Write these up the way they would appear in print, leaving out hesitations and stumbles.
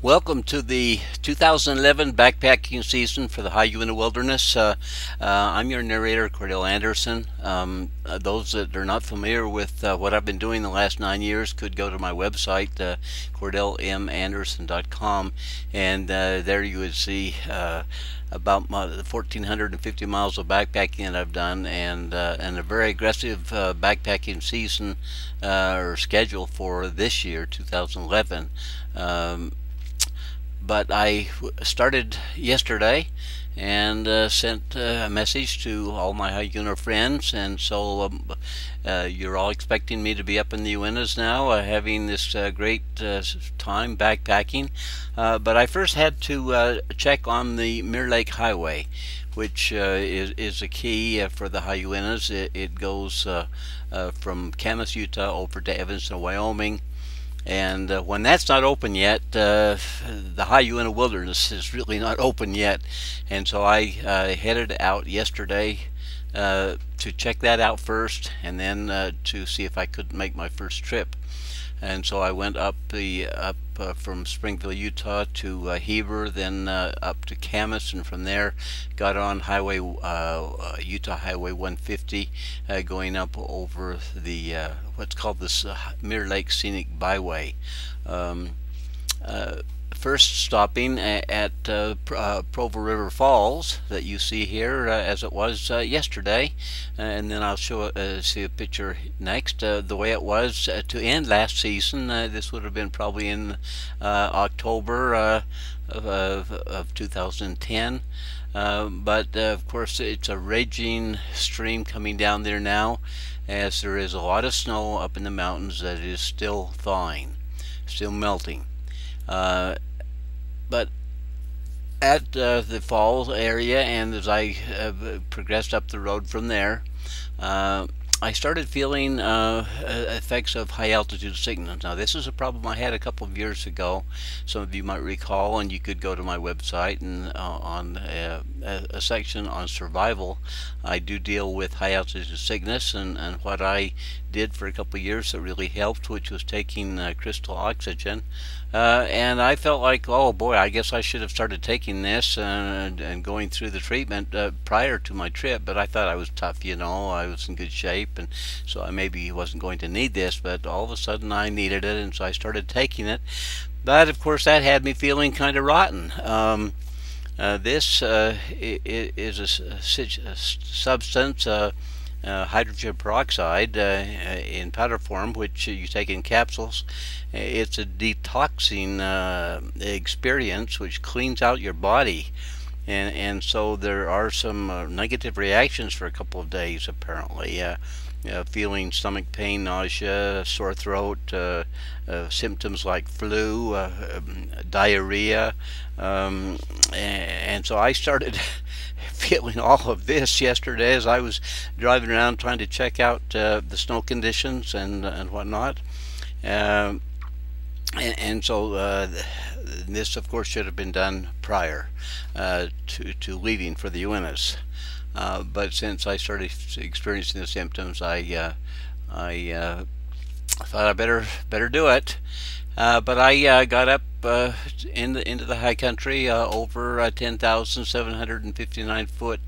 Welcome to the 2011 backpacking season for the High Uintas Wilderness. I'm your narrator, Cordell Andersen. Those that are not familiar with what I've been doing the last 9 years could go to my website, CordellMAndersen.com, and there you would see about the 1,450 miles of backpacking that I've done, and a very aggressive backpacking season or schedule for this year, 2011. But I started yesterday and sent a message to all my High Uintas friends, and so you're all expecting me to be up in the Uintas now, having this great time backpacking. But I first had to check on the Mirror Lake Highway, which is a key for the High Uintas. It goes from Camas, Utah over to Evanston, Wyoming. And when that's not open yet, the High Uintas Wilderness is really not open yet. And so I headed out yesterday to check that out first, and then to see if I could make my first trip. And so I went up from Springville, Utah to Heber, then up to Camas, and from there got on Utah Highway 150, going up over the what's called this Mirror Lake Scenic Byway. First stopping at Provo River Falls that you see here as it was yesterday, and then I'll see a picture next. The way it was to end last season, this would have been probably in October of 2010, but of course it's a raging stream coming down there now, as there is a lot of snow up in the mountains that is still thawing, still melting. But at the falls area, and as I progressed up the road from there, I started feeling effects of high altitude sickness. Now, this is a problem I had a couple of years ago. Some of you might recall, and you could go to my website, and on a section on survival, I do deal with high altitude sickness, and what I did for a couple of years that really helped, which was taking crystal oxygen. And I felt like, oh boy, I guess I should have started taking this and going through the treatment prior to my trip, but I thought I was tough, you know, I was in good shape, and so I maybe wasn't going to need this, but all of a sudden I needed it, and so I started taking it. But of course that had me feeling kind of rotten. This is a substance, hydrogen peroxide in powder form, which you take in capsules. It's a detoxing experience which cleans out your body, and so there are some negative reactions for a couple of days apparently. Feeling stomach pain, nausea, sore throat, symptoms like flu, diarrhea, and so I started feeling all of this yesterday as I was driving around trying to check out the snow conditions and whatnot. And so this, of course, should have been done prior to leaving for the Uintas. But since I started experiencing the symptoms, I thought I better do it. But I got up into the high country over 10,759 foot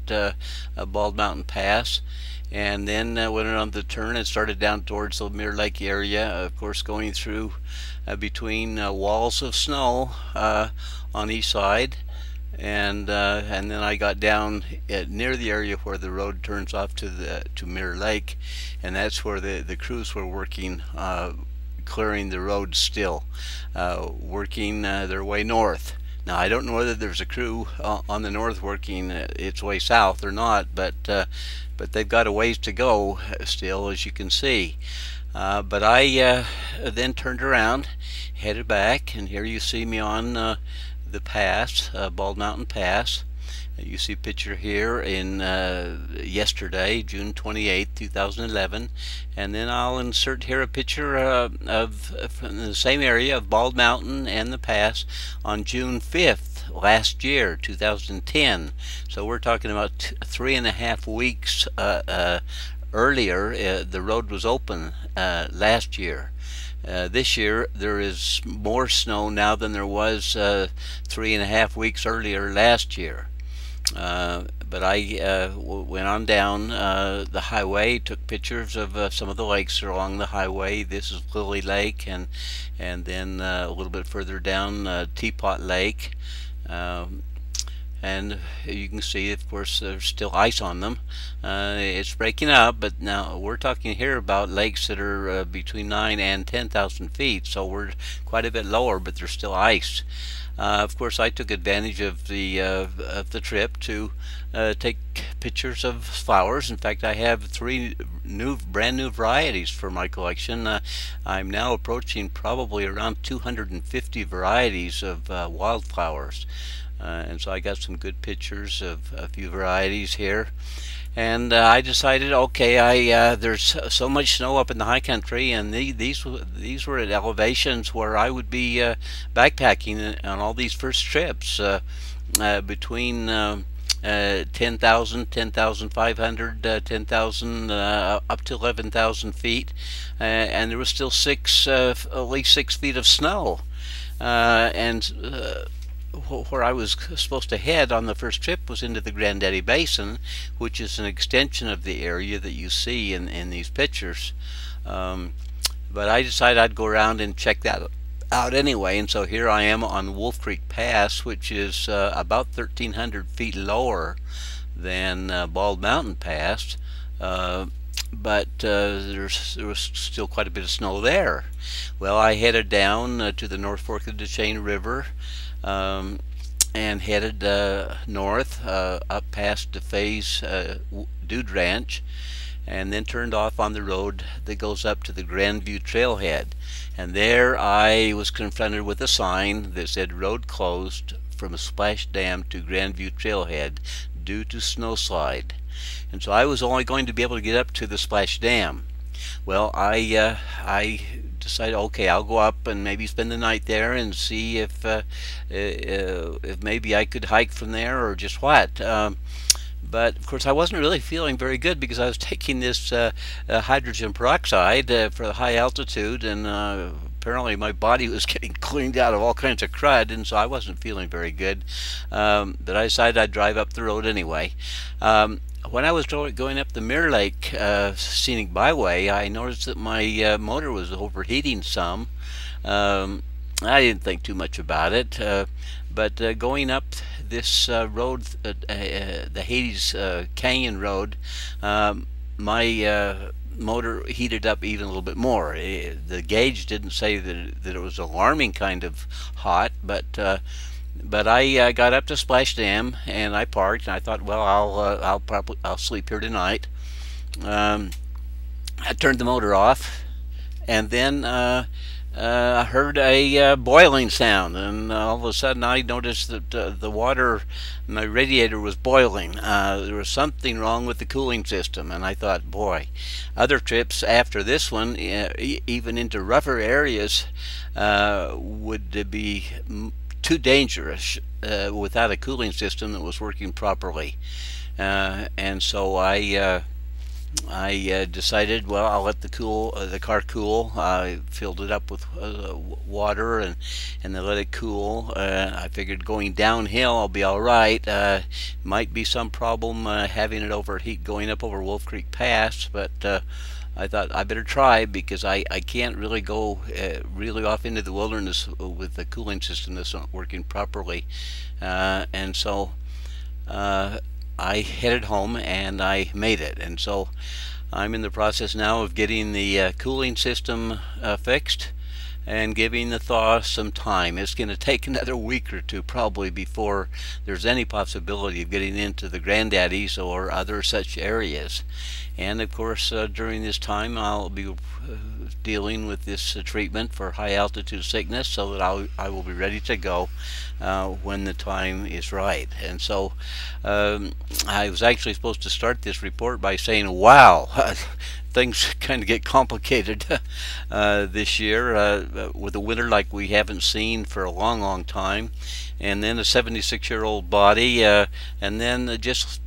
Bald Mountain Pass, and then went around the turn and started down towards the Mirror Lake area, of course going through between walls of snow on each side, and then I got down near the area where the road turns off to Mirror Lake, and that's where the crews were working, clearing the road still, working their way north. Now, I don't know whether there's a crew on the north working its way south or not, but they've got a ways to go still, as you can see. But I then turned around, headed back, and here you see me on the pass, Bald Mountain Pass. You see a picture here in yesterday, June 28th, 2011, and then I'll insert here a picture from the same area of Bald Mountain and the pass on June 5th last year, 2010. So we're talking about 3.5 weeks earlier. The road was open last year. This year there is more snow now than there was 3.5 weeks earlier last year. But I went on down the highway, took pictures of some of the lakes along the highway. This is Lily Lake, and then a little bit further down Teapot Lake. And you can see, of course, there's still ice on them. It's breaking up, but now we're talking here about lakes that are between 9 and 10,000 feet, so we're quite a bit lower, but there's still ice. Of course, I took advantage of the trip to take pictures of flowers. In fact, I have 3 brand new varieties for my collection. I'm now approaching probably around 250 varieties of wildflowers. And so I got some good pictures of a few varieties here, and I decided, okay, there's so much snow up in the high country, and these were at elevations where I would be backpacking on all these first trips between 10,000, 10,500, 10,000 up to 11,000 feet, and there was still at least 6 feet of snow, and where I was supposed to head on the first trip was into the Granddaddy Basin, which is an extension of the area that you see in these pictures. But I decided I'd go around and check that out anyway, and so here I am on Wolf Creek Pass, which is about 1,300 feet lower than Bald Mountain Pass, but there was still quite a bit of snow there. Well, I headed down to the North Fork of the Chain River, and headed north up past DeFay's Dude Ranch, and then turned off on the road that goes up to the Grandview Trailhead. And there I was confronted with a sign that said road closed from Splash Dam to Grandview Trailhead due to snowslide. And so I was only going to be able to get up to the Splash Dam. Well, I decided, okay, I'll go up and maybe spend the night there and see if maybe I could hike from there or just what. But of course I wasn't really feeling very good because I was taking this hydrogen peroxide for the high altitude, and apparently my body was getting cleaned out of all kinds of crud, and so I wasn't feeling very good. But I decided I'd drive up the road anyway. When I was going up the Mirror Lake Scenic Byway, I noticed that my motor was overheating some. I didn't think too much about it, but going up this road, the Hades Canyon Road, my motor heated up even a little bit more. The gauge didn't say that it was alarming kind of hot, but I got up to Splash Dam and I parked, and I thought, well, I'll sleep here tonight. I turned the motor off, and then I heard a boiling sound, and all of a sudden I noticed that the water, my radiator was boiling. There was something wrong with the cooling system, and I thought, boy, other trips after this one, even into rougher areas, would be too dangerous without a cooling system that was working properly. And so I decided, well, I'll let the car cool. I filled it up with water and then let it cool. I figured going downhill I'll be all right. Might be some problem having it overheat going up over Wolf Creek Pass, but I thought I better try, because I can't really go really off into the wilderness with the cooling system that's not working properly. And so I headed home and I made it. And so I'm in the process now of getting the cooling system fixed and giving the thaw some time. It's going to take another week or two probably before there's any possibility of getting into the Granddaddies or other such areas. And of course during this time I'll be dealing with this treatment for high altitude sickness, so that I will be ready to go when the time is right. And so I was actually supposed to start this report by saying, wow, things kind of get complicated this year with a winter like we haven't seen for a long time, and then a 76-year-old body, and then just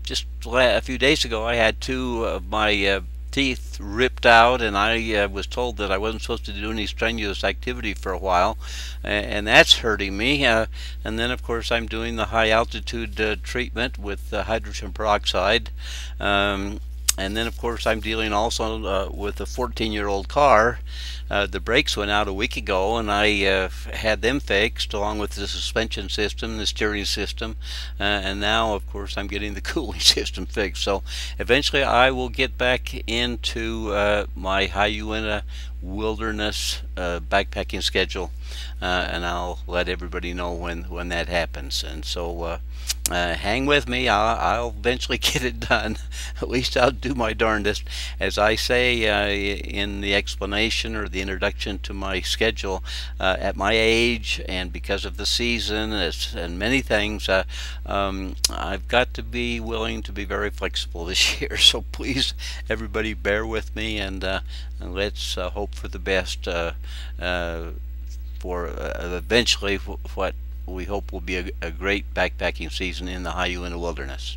a few days ago I had two of my teeth ripped out, and I was told that I wasn't supposed to do any strenuous activity for a while, and that's hurting me. And then, of course, I'm doing the high altitude treatment with hydrogen peroxide. And then, of course, I'm dealing also with a 14-year-old car. The brakes went out a week ago, and I had them fixed along with the suspension system, the steering system, and now, of course, I'm getting the cooling system fixed. So eventually I will get back into my High Uintas Wilderness backpacking schedule, and I'll let everybody know when that happens. And so hang with me. I'll eventually get it done. At least I'll do my darndest. As I say in the explanation or the introduction to my schedule, at my age and because of the season and many things, I've got to be willing to be very flexible this year. So please, everybody, bear with me, and let's hope for the best for eventually what we hope will be a great backpacking season in the High Uintas Wilderness.